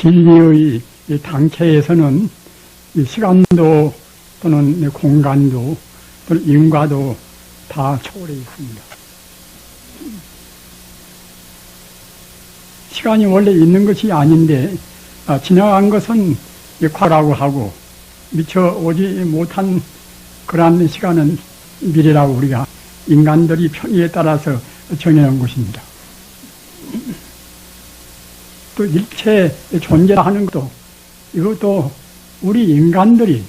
진리의 이 당체에서는 이 시간도 또는 공간도 또는 인과도 다 초월해 있습니다. 시간이 원래 있는 것이 아닌데 지나간 것은 과거라고 하고 미처 오지 못한 그러한 시간은 미래라고 우리가 인간들이 편의에 따라서 정해놓은 것입니다. 또 일체 존재하는 것도 이것도 우리 인간들이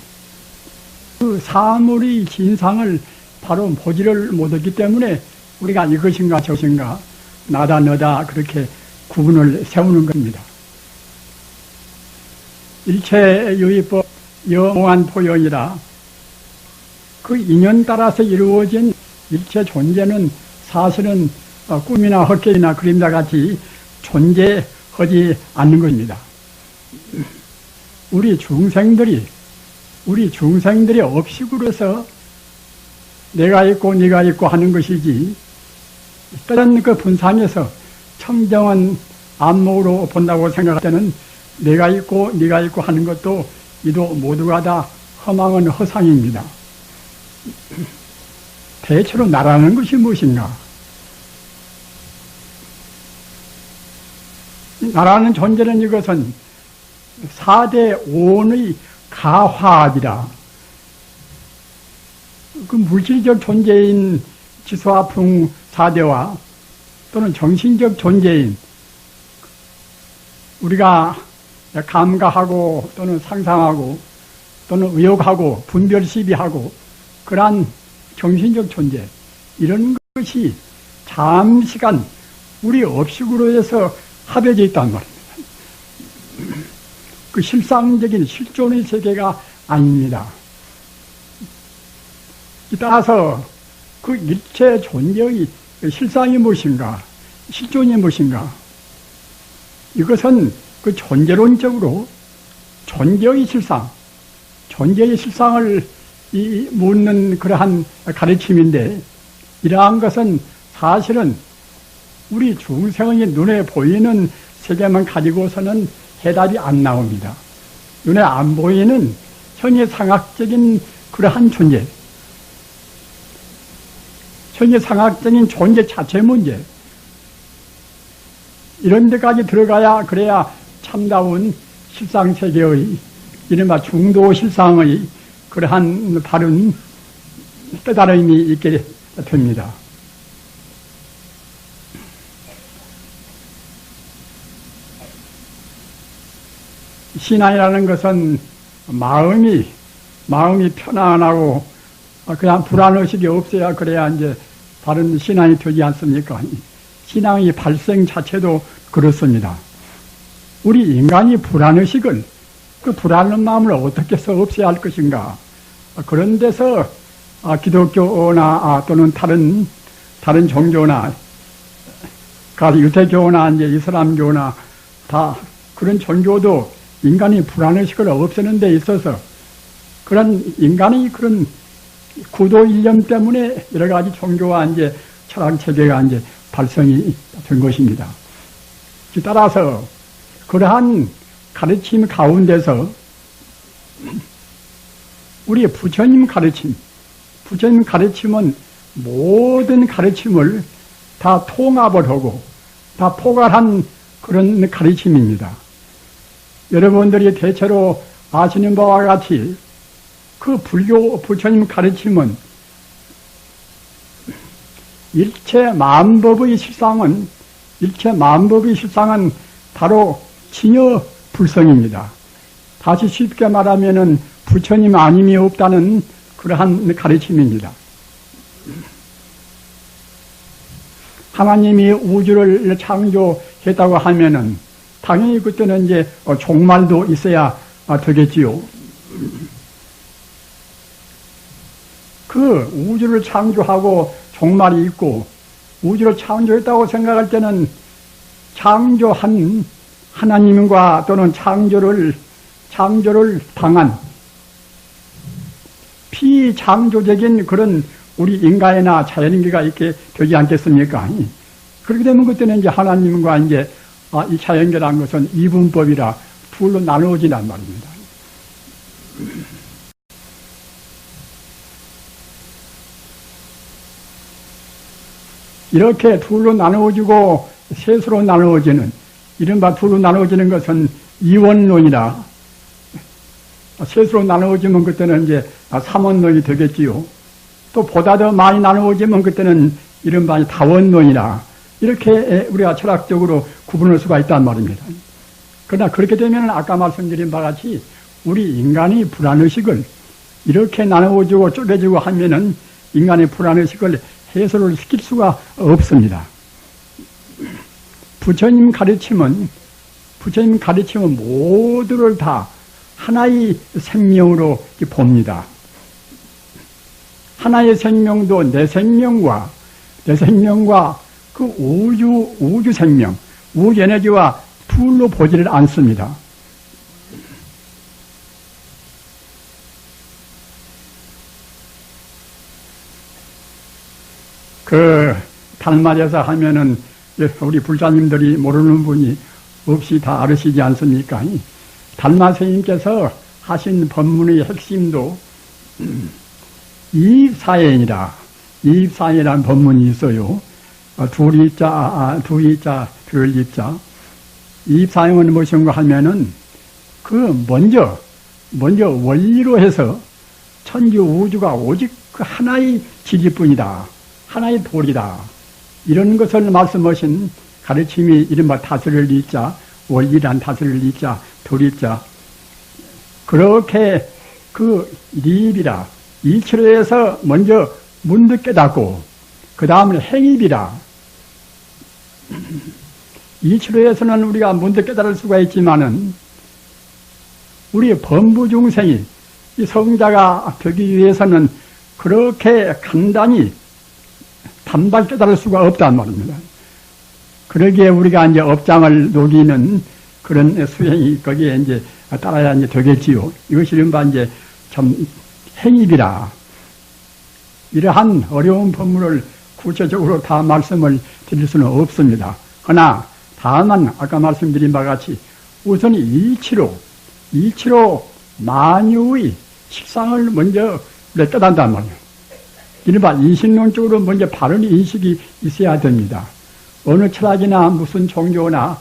그 사물의 진상을 바로 보지를 못했기 때문에 우리가 이것인가 저것인가 나다 너다 그렇게 구분을 세우는 겁니다. 일체유의법 영원한 포용이라 그 인연 따라서 이루어진 일체 존재는 사실은 꿈이나 헛개이나 그림자 같이 존재하지 않는 것입니다. 우리 중생들이 업식으로서 내가 있고 네가 있고 하는 것이지 다른 그 분상에서 청정한 안목으로 본다고 생각할 때는 내가 있고 네가 있고 하는 것도 이도 모두가 다 허망한 허상입니다. 대체로 나라는 것이 무엇인가? 나라는 존재는 이것은 4대 오온의 가화합이라 그 물질적 존재인 지수화풍 4대와 또는 정신적 존재인 우리가 감가하고 또는 상상하고 또는 의욕하고 분별 시비하고 그러한 정신적 존재 이런 것이 잠시간 우리 업식으로 해서 합해져 있단 말입니다. 그 실상적인 실존의 세계가 아닙니다. 따라서 그 일체 존재의 실상이 무엇인가, 실존이 무엇인가, 이것은 그 존재론적으로 존재의 실상을 묻는 그러한 가르침인데, 이러한 것은 사실은 우리 중생의 눈에 보이는 세계만 가지고서는 해답이 안 나옵니다. 눈에 안 보이는 현해상학적인 그러한 존재, 현해상학적인 존재 자체 문제, 이런 데까지 들어가야 그래야 참다운 실상세계의 이른바 중도실상의 그러한 바른 깨달음이 있게 됩니다. 신앙이라는 것은 마음이 편안하고 그냥 불안의식이 없어야 그래야 이제 바른 신앙이 되지 않습니까? 신앙의 발생 자체도 그렇습니다. 우리 인간이 불안의식을, 그 불안한 마음을 어떻게 해서 없애야 할 것인가? 그런 데서 기독교나 또는 다른 종교나 유대교나 이제 이슬람교나 다 그런 종교도 인간이 불안의식을 없애는 데 있어서 그런 인간의 그런 구도 일념 때문에 여러 가지 종교와 이제 철학 체계가 이제 발생이 된 것입니다. 따라서 그러한 가르침 가운데서 우리 부처님 가르침은 모든 가르침을 다 통합을 하고 다 포괄한 그런 가르침입니다. 여러분들이 대체로 아시는 바와 같이 그 불교 부처님 가르침은 일체 만법의 실상은 바로 진여 불성입니다. 다시 쉽게 말하면은 부처님 아님이 없다는 그러한 가르침입니다. 하나님이 우주를 창조했다고 하면은 당연히 그때는 이제 종말도 있어야 되겠지요. 그 우주를 창조하고 종말이 있고 우주를 창조했다고 생각할 때는 창조한 하나님과 또는 창조를 당한 피창조적인 그런 우리 인간이나 자연인계가 있게 되지 않겠습니까? 그렇게 되면 그때는 이제 하나님과 이제 이 자연계라는 것은 이분법이라 둘로 나누어진단 말입니다. 이렇게 둘로 나누어지고 셋으로 나누어지는, 이른바 둘로 나누어지는 것은 이원론이라, 셋으로 나누어지면 그때는 이제 삼원론이 되겠지요. 또 보다 더 많이 나누어지면 그때는 이른바 다원론이라, 이렇게 우리가 철학적으로 구분할 수가 있단 말입니다. 그러나 그렇게 되면 아까 말씀드린 바와 같이 우리 인간의 불안의식을 이렇게 나누어지고 쪼개지고 하면은 인간의 불안의식을 해소를 시킬 수가 없습니다. 부처님 가르침은 모두를 다 하나의 생명으로 봅니다. 하나의 생명도 내 생명과 그 우주 생명, 우주 에너지와 둘로 보지를 않습니다. 달마제사 하면은 우리 불자님들이 모르는 분이 없이 다 알으시지 않습니까? 달마 스님께서 하신 법문의 핵심도 이입사연이라는 법문이 있어요. 두이자, 별이자. 이입사연은 무엇인가 하면은 먼저 원리로 해서 천지 우주가 오직 그 하나의 지지뿐이다. 하나의 도리다. 이런 것을 말씀하신 가르침이 이른바 다스릴 이자, 원리란 다스릴 이자, 도리자. 그렇게 리입이라, 이치로에서 먼저 문득 깨닫고, 그 다음은 행입이라. 이치로에서는 우리가 문득 깨달을 수가 있지만은, 우리 범부 중생이 이 성자가 되기 위해서는 그렇게 간단히 단박 깨달을 수가 없단 말입니다. 그러기에 우리가 이제 업장을 녹이는 그런 수행이 거기에 이제 따라야 이제 되겠지요. 이것이 이른바 이제 참 행입이라. 이러한 어려운 법문을 구체적으로 다 말씀을 드릴 수는 없습니다. 그러나 다만 아까 말씀드린 바와 같이 우선 이치로 만유의 식상을 먼저 깨닫는단 말이에요. 이른바 인식론적으로 먼저 바른 인식이 있어야 됩니다. 어느 철학이나 무슨 종교나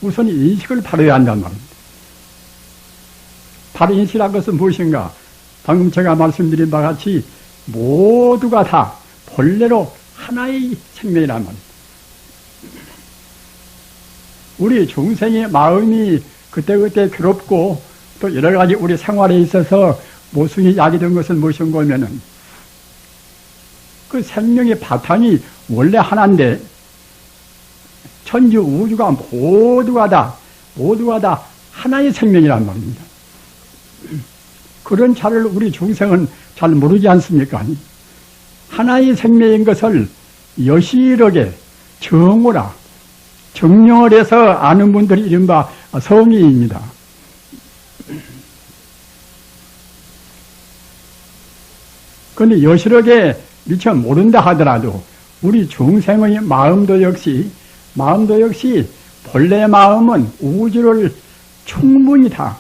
우선 인식을 바르야 한단 말입니다. 바른 인식이라는 것은 무엇인가? 방금 제가 말씀드린 바와 같이 모두가 다 본래로 하나의 생명이란 말입니다. 우리 중생의 마음이 그때그때 괴롭고 또 여러 가지 우리 생활에 있어서 모순이 야기된 것은 무엇인가 하면은 그 생명의 바탕이 원래 하나인데 천지 우주가 모두가 다 하나의 생명이란 말입니다. 그런 차를 우리 중생은 잘 모르지 않습니까? 하나의 생명인 것을 여실하게 정령을 해서 아는 분들이 이른바 성의입니다. 그런데 여실하게 미처 모른다 하더라도 우리 중생의 마음도 역시 본래 마음은 우주를 충분히 다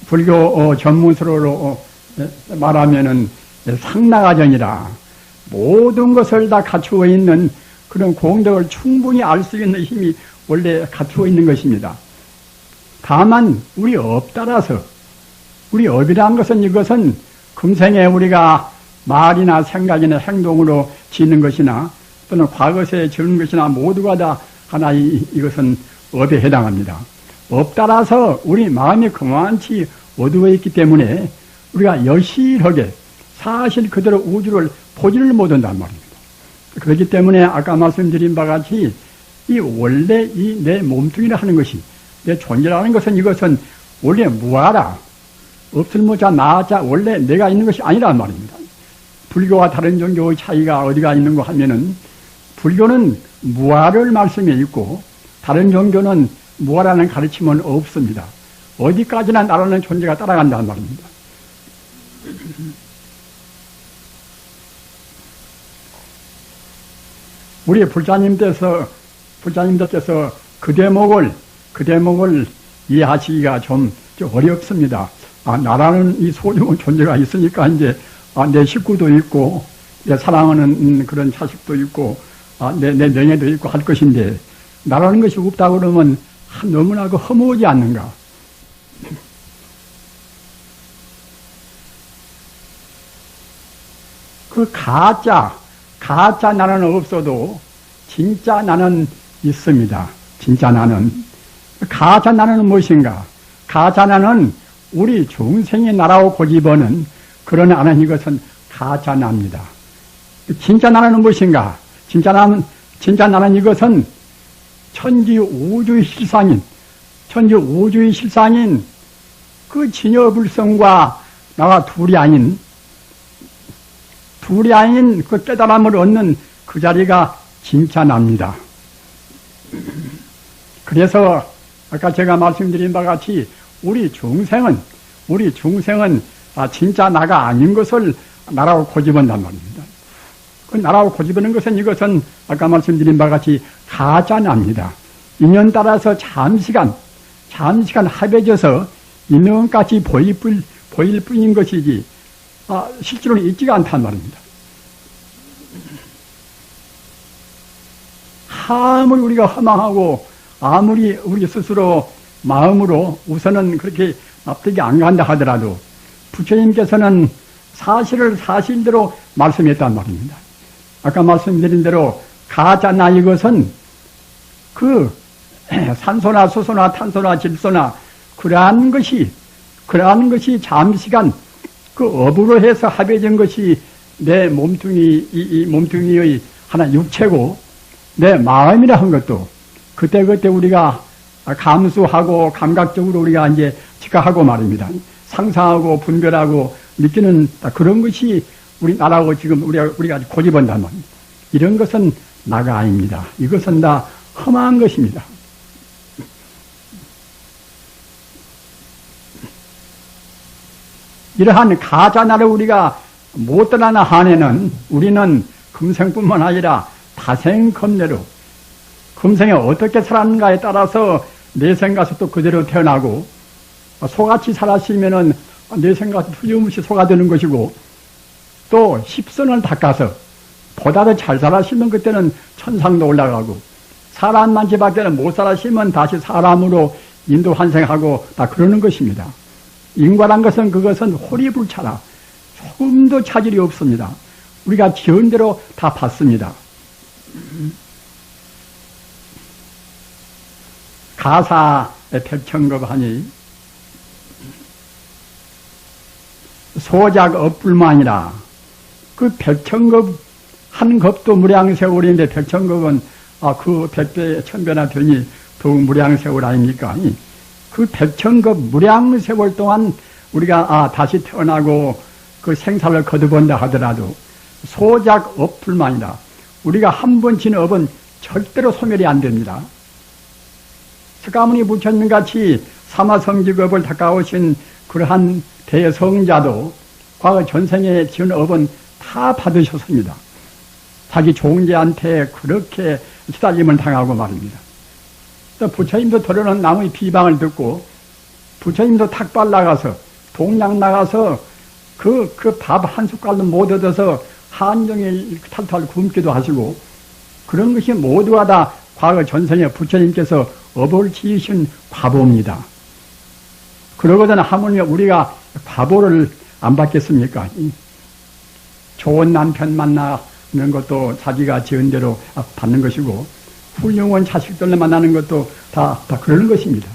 불교 전문서로 말하면은 상나가전이라 모든 것을 다 갖추어 있는 그런 공덕을 충분히 알 수 있는 힘이 원래 갖추어 있는 것입니다. 다만 우리 업 따라서 우리 업이라는 것은 이것은 금생에 우리가 말이나 생각이나 행동으로 짓는 것이나 또는 과거에 지은 것이나 모두가 다 하나의 이것은 업에 해당합니다. 업 따라서 우리 마음이 그만치 어두워 있기 때문에 우리가 여실하게 사실 그대로 우주를 보지를 못한단 말입니다. 그렇기 때문에 아까 말씀드린 바와 같이 이 원래 이 내 몸뚱이라 하는 것이 내 존재라는 것은 이것은 원래 무아라 없을모자 나자 원래 내가 있는 것이 아니란 말입니다. 불교와 다른 종교의 차이가 어디가 있는가 하면은 불교는 무아를 말씀해 있고 다른 종교는 무아라는 가르침은 없습니다. 어디까지나 나라는 존재가 따라간다는 말입니다. 우리 불자님들께서 그 대목을 이해하시기가 좀 어렵습니다. 나라는 이 소중한 존재가 있으니까 이제 내 식구도 있고 내 사랑하는 그런 자식도 있고 내 명예도 있고 할 것인데 나라는 것이 없다 그러면 너무나 그 허무하지 않는가. 그 가짜 나는 없어도 진짜 나는 있습니다. 진짜 나는. 가짜 나는 무엇인가? 가짜 나는 우리 중생의 나라고 고집하는 그런 나는, 이것은 가짜 나입니다. 진짜 나는 무엇인가? 진짜 나는 이것은 천지 우주의 실상인 그 진여불성과 나와 둘이 아닌 그 깨달음을 얻는 그 자리가 진짜 납니다. 그래서 아까 제가 말씀드린 바와 같이 우리 중생은 진짜 나가 아닌 것을 나라고 고집한단 말입니다. 그 나라고 고집하는 것은 이것은 아까 말씀드린 바와 같이 가짜 납니다. 인연 따라서 잠시간 합해져서 있는 것같이 보일 뿐인 것이지 실제로는 있지가 않단 말입니다. 아무리 우리가 허망하고 아무리 우리 스스로 마음으로 우선은 그렇게 납득이 안 간다 하더라도 부처님께서는 사실을 사실대로 말씀했단 말입니다. 아까 말씀드린 대로 가짜나 이것은 그 산소나 수소나 탄소나 질소나 그러한 것이 잠시간 그 업으로 해서 합해진 것이 내 몸뚱이, 이 몸뚱이의 하나 육체고 내 마음이라 한 것도 그때 우리가 감수하고 감각적으로 우리가 이제 지각하고 말입니다. 상상하고 분별하고 느끼는 그런 것이 우리 나라고 지금 우리가 고집한단 말입니다. 이런 것은 나가 아닙니다. 이것은 다 험한 것입니다. 이러한 가짜 나를 우리가 못 떠나는 한에는 우리는 금생뿐만 아니라 다생겁내로 금생에 어떻게 살았는가에 따라서 내생 가서 또 그대로 태어나고 소같이 살았으면은 내생 가서 틀림없이 소가 되는 것이고 또 십선을 닦아서 보다 더 잘 살았으면 그때는 천상도 올라가고 사람만 집밖에는 못 살았으면 다시 사람으로 인도 환생하고 다 그러는 것입니다. 인과란 것은 그것은 호리불차라 조금도 차질이 없습니다. 우리가 지은 대로 다 받습니다. 가사의 백천겁하니 소작 업불만이라 그 백천겁 한 겁도 무량세월인데 백천겁은 그 백배 천배나 되니 더욱 무량세월 아닙니까? 그 백천겁 무량세월 동안 우리가 다시 태어나고 그 생사를 거듭한다 하더라도 소작 업불만이라 우리가 한 번 진 업은 절대로 소멸이 안 됩니다. 석가모니 부처님 같이 사마성직업을 닦아오신 그러한 대성자도 과거 전생에 지은 업은 다 받으셨습니다. 자기 종제한테 그렇게 시달림을 당하고 말입니다. 또 부처님도 들어오는 남의 비방을 듣고 부처님도 탁발 나가서 동양 나가서 그 밥 한 숟갈도 못 얻어서 한정에 탈탈 굶기도 하시고 그런 것이 모두가 다 과거 전생에 부처님께서 업을 지으신 과보입니다. 그러거든 하물며 우리가 과보를 안 받겠습니까? 좋은 남편 만나는 것도 자기가 지은 대로 받는 것이고 훌륭한 자식들을 만나는 것도 다 그러는 것입니다.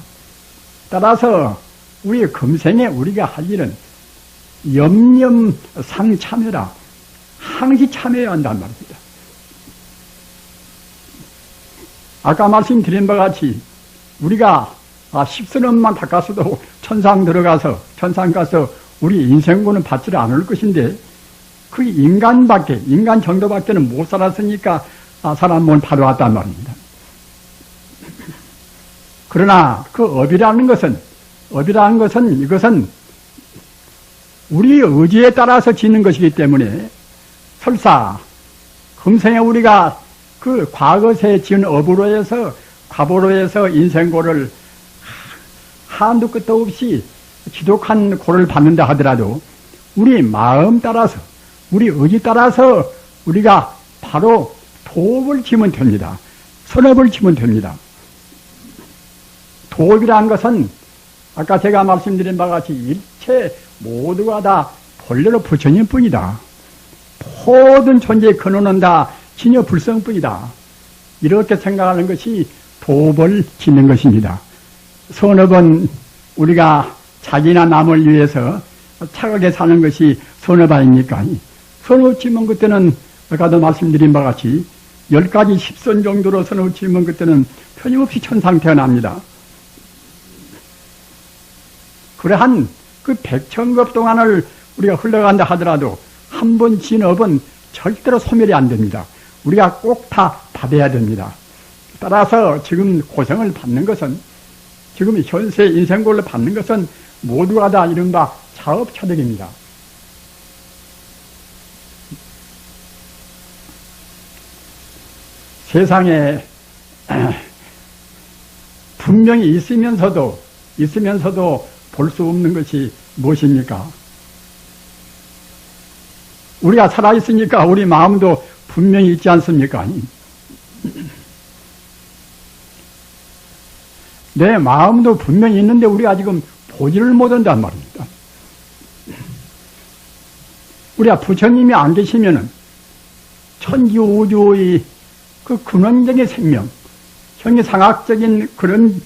따라서 우리 금생에 우리가 할 일은 염염상참회라 항시 참회해야 한단 말입니다. 아까 말씀드린 바와 같이 우리가 십선업만 닦았어도 천상 가서 우리 인생고는 받지를 않을 것인데 그 인간 정도밖에는 못 살았으니까 사람 몸을 받아왔단 말입니다. 그러나 그 업이라는 것은 이것은 우리 의지에 따라서 지는 것이기 때문에 설사 금생에 우리가 그 과거에 지은 업으로 해서 과보로에서 인생고를 한도 끝도 없이 지독한 고를 받는다 하더라도 우리 마음 따라서, 우리 의지 따라서 우리가 바로 도업을 지면 됩니다. 선업을 지면 됩니다. 도업이라는 것은 아까 제가 말씀드린 바와 같이 일체 모두가 다 본래로 부처님뿐이다. 모든 존재의 근원은 다 진여 불성뿐이다. 이렇게 생각하는 것이 도업을 짓는 것입니다. 선업은 우리가 자기나 남을 위해서 착하게 사는 것이 선업 아닙니까? 선업 지면 그때는 아까도 말씀드린 바와 같이 10가지 10선 정도로 선업 지면 그때는 편임없이 천상태가 납니다. 그러한 그 백천급 동안을 우리가 흘러간다 하더라도 한 번 지은 업은 절대로 소멸이 안 됩니다. 우리가 꼭 다 받아야 됩니다. 따라서 지금 고생을 받는 것은, 지금 현세 인생고를 받는 것은 모두가 다 이른바 자업차득입니다. 세상에 분명히 있으면서도 볼 수 없는 것이 무엇입니까? 우리가 살아있으니까 우리 마음도 분명히 있지 않습니까? 내 마음도 분명히 있는데 우리가 지금 보지를 못한단 말입니다. 우리가 부처님이 안 계시면은 천지 우주의 그 근원적인 생명, 형이상학적인 그런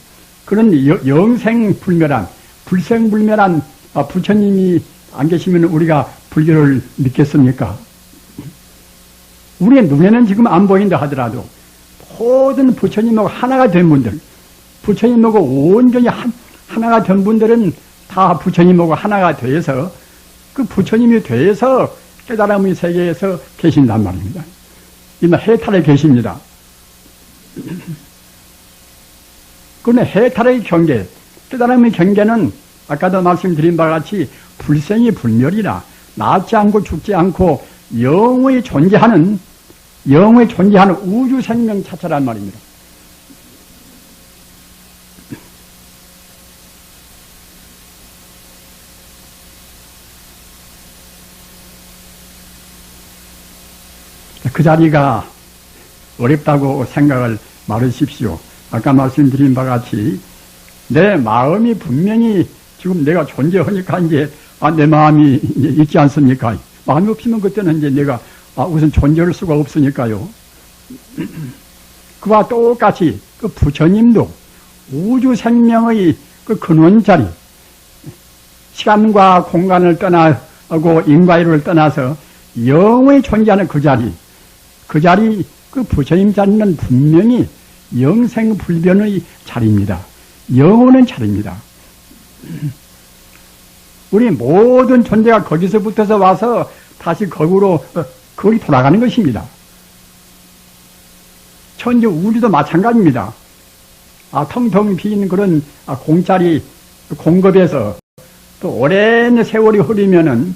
영생불멸한, 불생불멸한 부처님이 안 계시면 우리가 불교를 믿겠습니까? 우리의 눈에는 지금 안 보인다 하더라도 모든 부처님하고 하나가 된 분들, 부처님하고 온전히 하나가 된 분들은 다 부처님하고 하나가 돼서 그 부처님이 돼서 깨달음의 세계에서 계신단 말입니다. 이마 해탈에 계십니다. 그런데 해탈의 경계, 깨달음의 경계는 아까도 말씀드린 바와 같이 불생이 불멸이라 낫지 않고 죽지 않고 영원히 존재하는 우주 생명 자체란 말입니다. 그 자리가 어렵다고 생각을 말으십시오. 아까 말씀드린 바와 같이 내 마음이 분명히 지금 내가 존재하니까 이제 내 마음이 있지 않습니까? 마음이 없으면 그때는 이제 내가 우선 존재할 수가 없으니까요. 그와 똑같이 그 부처님도 우주 생명의 그 근원 자리, 시간과 공간을 떠나고 인과율을 떠나서 영원히 존재하는 그 자리, 그 부처님 자리는 분명히 영생불변의 자리입니다. 영원한 자리입니다. 우리 모든 존재가 거기서 붙어서 와서 다시 거기 돌아가는 것입니다. 천지 우주도 마찬가지입니다. 텅텅 빈 그런 공짜리 공급에서 또 오랜 세월이 흐르면은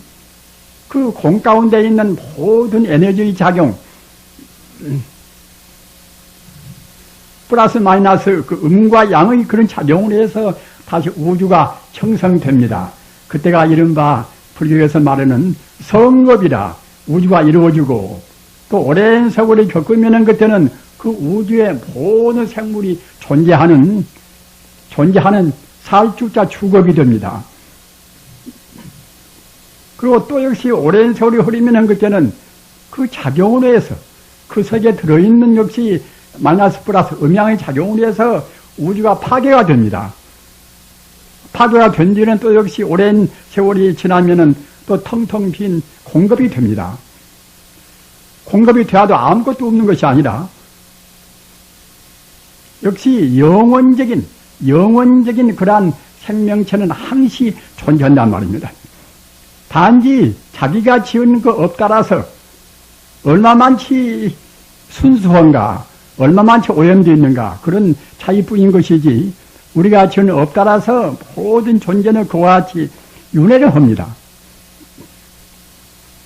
그 공 가운데 있는 모든 에너지의 작용, 플러스 마이너스 그 음과 양의 그런 작용을 해서 다시 우주가 형성됩니다. 그때가 이른바 불교에서 말하는 성급이라 우주가 이루어지고 또 오랜 세월이 겪으면은 그때는 그 우주의 모든 생물이 존재하는 살주자 주겁이 됩니다. 그리고 또 역시 오랜 세월이 흐르면은 그때는 그 작용으로 해서 그 속에 들어있는 역시 마이너스 플러스 음양의 작용으로 해서 우주가 파괴가 됩니다. 파괴가 된 뒤는 또 역시 오랜 세월이 지나면은 또 텅텅 빈 공급이 됩니다. 공급이 되어도 아무것도 없는 것이 아니라 역시 영원적인 그러한 생명체는 항시 존재한단 말입니다. 단지 자기가 지은 그 업 따라서 얼마만치 순수한가, 얼마만치 오염되어 있는가 그런 차이뿐인 것이지 우리가 지은 업 따라서 모든 존재는 그와 같이 윤회를 합니다.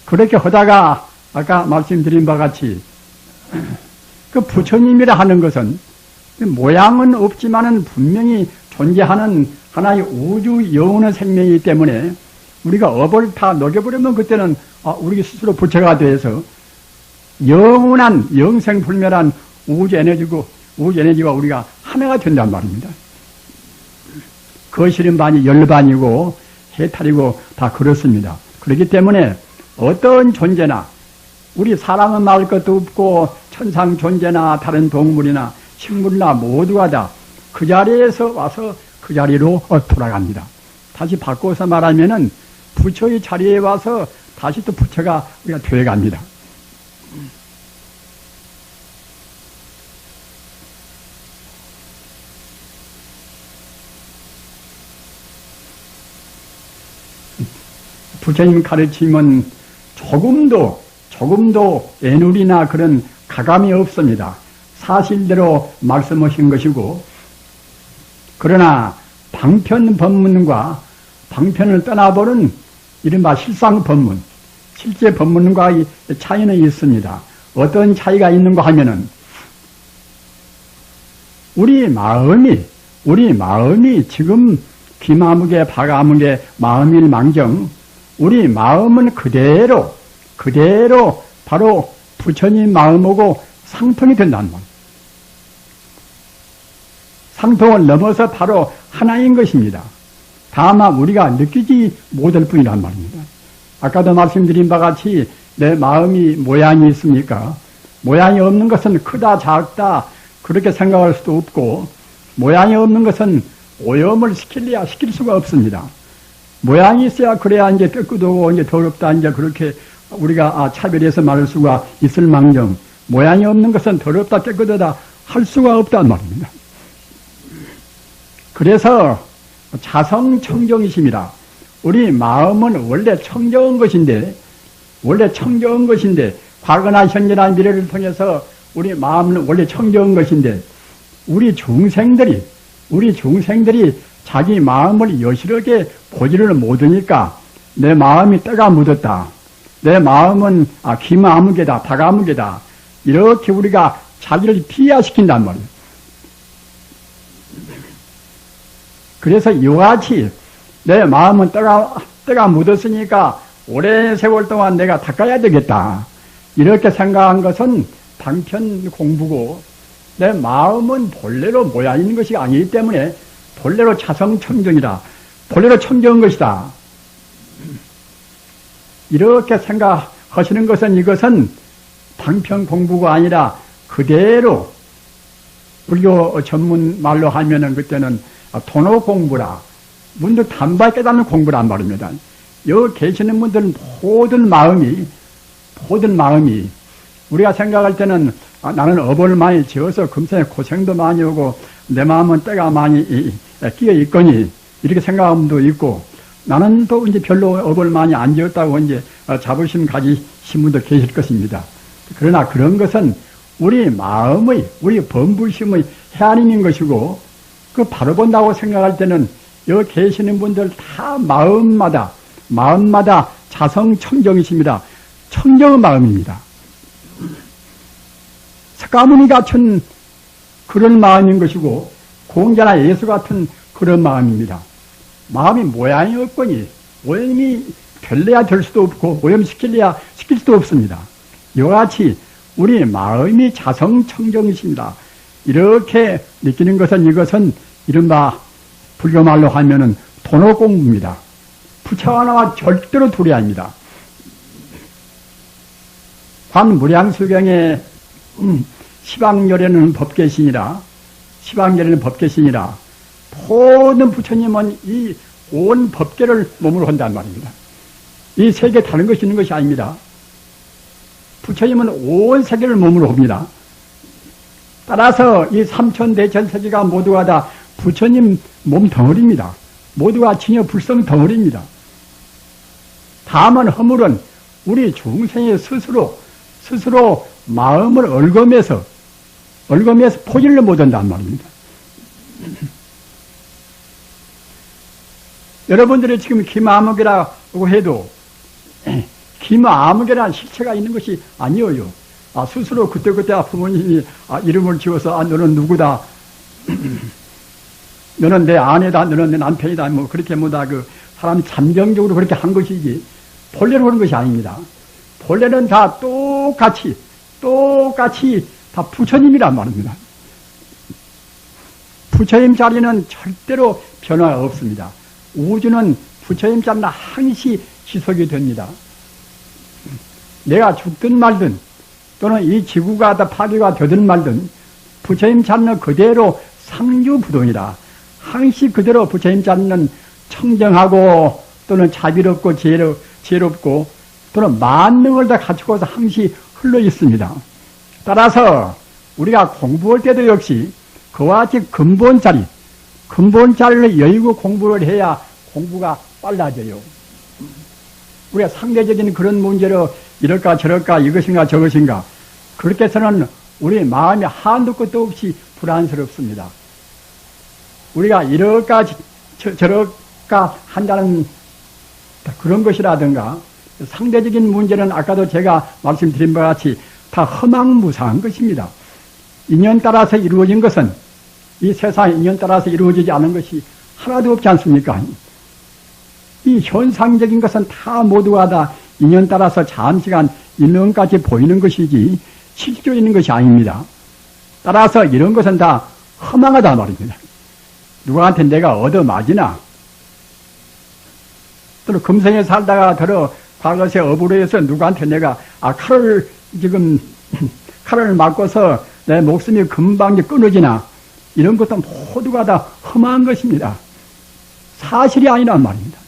그렇게 하다가 아까 말씀드린 바와 같이 그 부처님이라 하는 것은 모양은 없지만은 분명히 존재하는 하나의 우주 영원한 생명이기 때문에 우리가 업을 다 녹여버리면 그때는 우리 스스로 부처가 돼서 영원한 영생불멸한 우주 에너지와 우리가 하나가 된단 말입니다. 거실은 반이 열반이고 해탈이고 다 그렇습니다. 그렇기 때문에 어떤 존재나 우리 사람은 말할 것도 없고 천상 존재나 다른 동물이나 식물이나 모두가 다 그 자리에서 와서 그 자리로 돌아갑니다. 다시 바꿔서 말하면은 부처의 자리에 와서 다시 또 부처가 우리가 되어갑니다. 부처님 가르침은 조금도 애누리나 그런 가감이 없습니다. 사실대로 말씀하신 것이고, 그러나 방편 법문과 방편을 떠나보는 이른바 실상 법문, 실제 법문과의 차이는 있습니다. 어떤 차이가 있는가 하면은, 우리 마음이 지금 귀마무개, 바가무개 마음일 망정, 우리 마음은 그대로 바로 부처님 마음하고 상통이 된다는 말. 상통을 넘어서 바로 하나인 것입니다. 다만 우리가 느끼지 못할 뿐이란 말입니다. 아까도 말씀드린 바와 같이 내 마음이 모양이 있습니까? 모양이 없는 것은 크다 작다 그렇게 생각할 수도 없고, 모양이 없는 것은 오염을 시킬래야 시킬 수가 없습니다. 모양이 있어야 그래야 이제 깨끗하고 이제 더럽다 이제 그렇게 우리가 차별해서 말할 수가 있을 망정, 모양이 없는 것은 더럽다 깨끗하다 할 수가 없단 말입니다. 그래서 자성청정이십니다. 우리 마음은 원래 청정한 것인데 과거나 현재나 미래를 통해서 우리 마음은 원래 청정한 것인데, 우리 중생들이 자기 마음을 여실하게 보지를 못하니까 내 마음이 때가 묻었다, 내 마음은 기마무개다, 바가무개다, 이렇게 우리가 자기를 비하시킨단 말이에요. 그래서 이와 같이 내 마음은 때가 묻었으니까 오랜 세월 동안 내가 닦아야 되겠다, 이렇게 생각한 것은 방편 공부고, 내 마음은 본래로 모여 있는 것이 아니기 때문에 본래로 자성청정이다, 본래로 청정한 것이다, 이렇게 생각하시는 것은 이것은 방편 공부가 아니라 그대로 불교 전문 말로 하면은 그때는 도노 공부라, 문득 단발 깨닫는 공부란 말입니다. 여기 계시는 분들은 모든 마음이 우리가 생각할 때는 나는 업을 많이 지어서 금생에 고생도 많이 오고 내 마음은 때가 많이 끼어 있거니 이렇게 생각하는 분도 있고, 나는 또 이제 별로 업을 많이 안 지었다고 이제 자부심 가지신 분도 계실 것입니다. 그러나 그런 것은 우리 범불심의 해안인 것이고, 그 바로 본다고 생각할 때는 여기 계시는 분들 다 마음마다 자성청정이십니다. 청정의 마음입니다. 석가모니 같은 그런 마음인 것이고, 공자나 예수 같은 그런 마음입니다. 마음이 모양이 없거니 오염이 될래야 될 수도 없고 오염시킬래야 시킬 수도 없습니다. 이와 같이 우리 마음이 자성청정이십니다. 이렇게 느끼는 것은 이것은 이른바 불교말로 하면은 도노공부입니다. 부처 하나와 절대로 둘이 아닙니다. 관무량수경에 시방열에는 법계신이라 모든 부처님은 이 온 법계를 몸으로 한단 말입니다. 이 세계 다른 것이 있는 것이 아닙니다. 부처님은 온 세계를 몸으로 합니다. 따라서 이 삼천대천세계가 모두가 다 부처님 몸 덩어리입니다. 모두가 진여 불성 덩어리입니다. 다만 허물은 우리 중생의 스스로 마음을 얽어매서 포기를 못한단 말입니다. 여러분들이 지금 기마암흑이라고 해도 기마암흑이라는 실체가 있는 것이 아니에요. 스스로 그때그때 부모님이 이름을 지어서 너는 누구다, 너는 내 아내다, 너는 내 남편이다, 뭐, 그렇게 뭐다, 사람이 잠정적으로 그렇게 한 것이지, 본래로 그런 것이 아닙니다. 본래는 다 똑같이 다 부처님이란 말입니다. 부처님 자리는 절대로 변화가 없습니다. 우주는 부처님 자리는 항시 지속이 됩니다. 내가 죽든 말든, 또는 이 지구가 다 파괴가 되든 말든, 부처님 자리는 그대로 상주부동이라. 항시 그대로 부처님 자리는 청정하고, 또는 자비롭고 지혜롭고, 또는 만능을 다 갖추고서 항시 흘러 있습니다. 따라서 우리가 공부할 때도 역시 그와 같이 근본 자리를 여의고 공부를 해야 공부가 빨라져요. 우리가 상대적인 그런 문제로 이럴까 저럴까 이것인가 저것인가 그렇게 해서는 우리 마음이 한도 끝도 없이 불안스럽습니다. 우리가 이럴까 저럴까 한다는 그런 것이라든가 상대적인 문제는 아까도 제가 말씀드린 바와 같이 다 허망무상한 것입니다. 인연 따라서 이루어진 것은 이 세상 인연 따라서 이루어지지 않은 것이 하나도 없지 않습니까? 이 현상적인 것은 다 모두가 다 인연 따라서 잠시간 인연까지 보이는 것이지 실제로 있는 것이 아닙니다. 따라서 이런 것은 다 허망하다 말입니다. 누구한테 내가 얻어맞으나 또는 금생에 살다가 들어 과거세 업으로 해서 누구한테 내가 칼을 맞고서 내 목숨이 금방 끊어지나 이런 것도 모두가 다 험한 것입니다. 사실이 아니란 말입니다.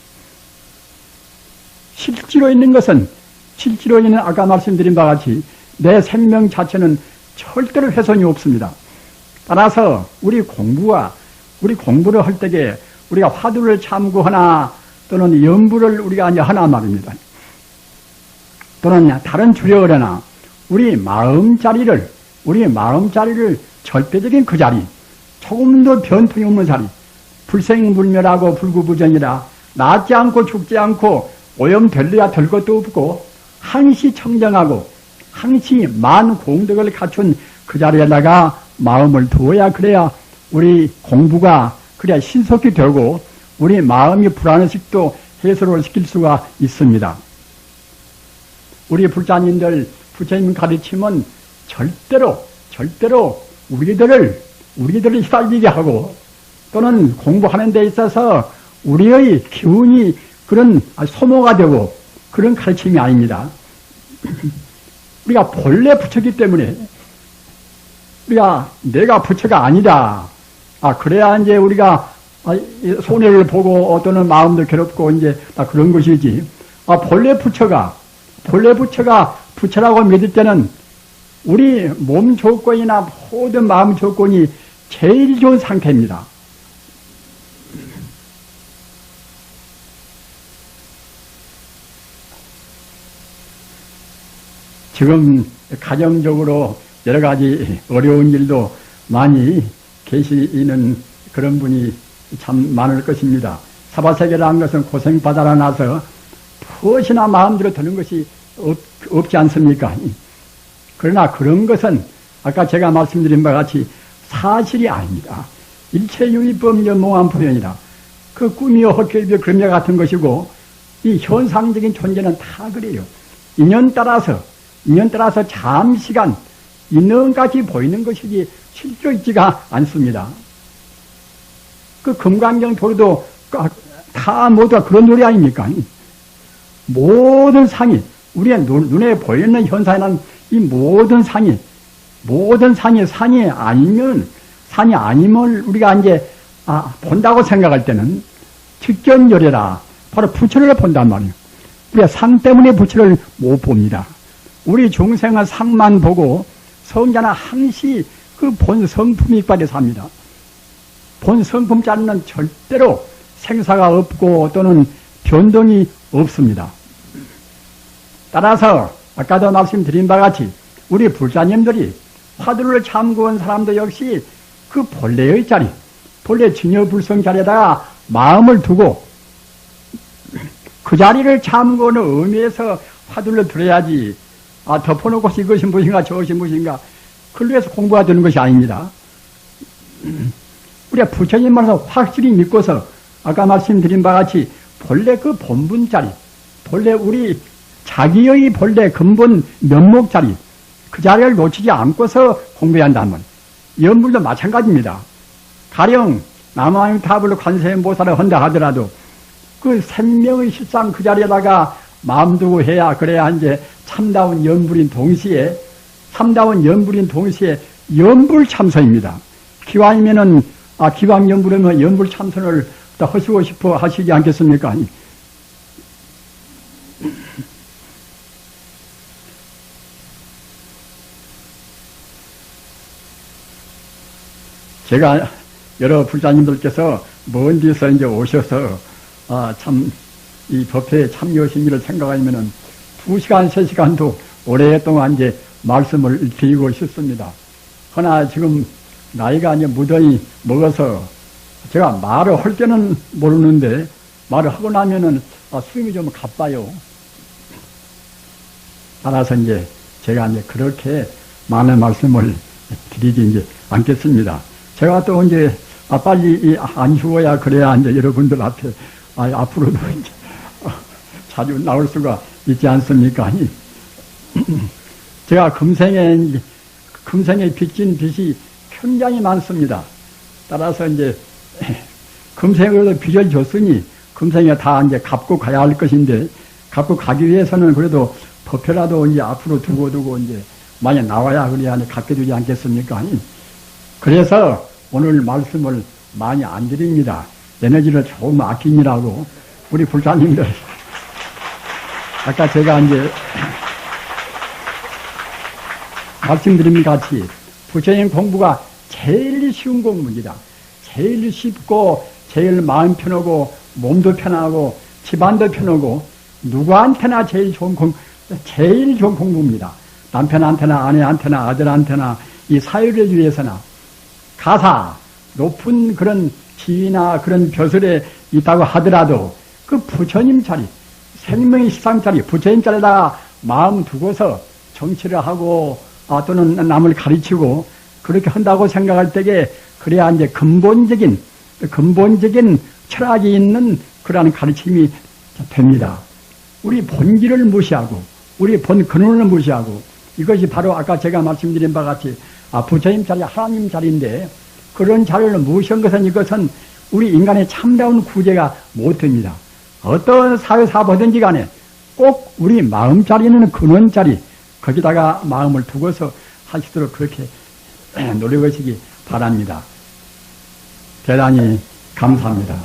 실제로 있는 것은 실제로 있는 아까 말씀드린 바와 같이 내 생명 자체는 절대로 훼손이 없습니다. 따라서 우리 공부를 할 때에 우리가 화두를 참고하나 또는 연부를 우리가 하나 말입니다. 또는 다른 주려하려나 우리 마음자리를 절대적인 그 자리, 조금도 변통이 없는 자리, 불생불멸하고 불구부전이라 낫지 않고 죽지 않고 오염될래야 될 것도 없고 항시 청정하고 항시 만공덕을 갖춘 그 자리에다가 마음을 두어야 그래야 우리 공부가 그래야 신속히 되고 우리 마음이 불안의식도 해소를 시킬 수가 있습니다. 우리 불자님들 부처님 가르침은 절대로 우리들을 휘날리게 하고 또는 공부하는 데 있어서 우리의 기운이 그런 소모가 되고 그런 가르침이 아닙니다. 우리가 본래 부처기 때문에 내가 부처가 아니다. 그래야 이제 우리가 손해를 보고 또는 마음도 괴롭고 이제 다 그런 것이지. 본래 부처가 부처라고 믿을 때는 우리 몸 조건이나 모든 마음 조건이 제일 좋은 상태입니다. 지금 가정적으로 여러 가지 어려운 일도 많이 계시는 그런 분이 참 많을 것입니다. 사바세계라는 것은 고생바다라 나서 무엇이나 마음대로 되는 것이 없지 않습니까? 그러나 그런 것은 아까 제가 말씀드린 바와 같이 사실이 아닙니다. 일체유의법 연몽한 불현이라 그 꿈이요 헛결비요 그림자 같은 것이고 이 현상적인 존재는 다 그래요. 인연 따라서 잠시간 인연까지 보이는 것이지 실제로 있지가 않습니다. 그 금강경 도리도 다 모두가 그런 도리 아닙니까? 모든 상이 우리의 눈에 보이는 현상이란 이 모든 상이 산이 아니면 우리가 이제 본다고 생각할 때는 직견열애라 바로 부처를 본단 말이에요. 우리가 상 때문에 부처를 못 봅니다. 우리 중생은 상만 보고 성자는 항시 그 본 성품이 이빨에 삽니다. 본 성품 자리는 절대로 생사가 없고 또는 변동이 없습니다. 따라서 아까도 말씀드린 바와 같이 우리 불자님들이 화두를 참고한 사람도 역시 그 본래의 자리, 본래 진여불성 자리에다가 마음을 두고 그 자리를 참고하는 의미에서 화두를 들어야지 덮어놓고 이것이 무엇인가 저것이 무엇인가 그걸 위해서 공부가 되는 것이 아닙니다. 우리가 부처님 말씀 확실히 믿고서 아까 말씀드린 바와 같이 본래 그 본분자리, 본래 우리 자기의 본래 근본 면목자리, 그 자리를 놓치지 않고서 공부해야 한다면 연불도 마찬가지입니다. 가령 남아미타불로 관세음보살을 한다 하더라도 그 생명의 실상 그 자리에다가 마음 두고 해야 그래야 이제 참다운 연불인 동시에 연불 참선입니다. 기왕이면은 기왕 연불이면 연불 참선을 더 하시고 싶어 하시지 않겠습니까? 제가 여러 불자님들께서 먼 데서 이제 오셔서 참 이 법회에 참여하신 일을 생각하면은 2시간, 3시간도 오랫동안 이제 말씀을 드리고 싶습니다. 그러나 지금 나이가 이제 무더히 먹어서 제가 말을 할 때는 모르는데 말을 하고 나면은 숨이 좀 가빠요. 따라서 이제 제가 이제 그렇게 많은 말씀을 드리지 이제 않겠습니다. 제가 또 이제 빨리 안 죽어야 그래야 이제 여러분들 앞에 앞으로도 이제 자주 나올 수가 있지 않습니까? 제가 금생에 빚진 빚이 굉장히 많습니다. 따라서 이제 금생으로도 빚을 줬으니 금생에 다 이제 갚고 가야 할 것인데 갚고 가기 위해서는 그래도 법회라도 이제 앞으로 두고 이제 많이 나와야 그래야 갚게 되지 않겠습니까? 그래서 오늘 말씀을 많이 안 드립니다. 에너지를 조금 아끼느라고 우리 불자님들 아까 제가 이제 말씀드린 것 같이 부처님 공부가 제일 쉬운 공부입니다. 제일 쉽고 제일 마음 편하고 몸도 편하고 집안도 편하고 누구한테나 제일 좋은 공부입니다. 남편한테나 아내한테나 아들한테나 이 사회를 위해서나 가사 높은 그런 지위나 그런 벼슬에 있다고 하더라도 그 부처님 자리, 생명의 실상 자리, 부처님 자리에다가 마음 두고서 정치를 하고 또는 남을 가르치고 그렇게 한다고 생각할 때에 그래야 이제 근본적인 철학이 있는 그러한 가르침이 됩니다. 우리 본질을 무시하고 우리 본 근원을 무시하고 이것이 바로 아까 제가 말씀드린 바와 같이 부처님 자리, 하나님 자리인데 그런 자리를 무시한 것은 이것은 우리 인간의 참다운 구제가 못 됩니다. 어떤 사회사업하든지 간에 꼭 우리 마음 자리는 근원 자리 거기다가 마음을 두고서 하시도록 그렇게 노력하시기 바랍니다. 대단히 감사합니다.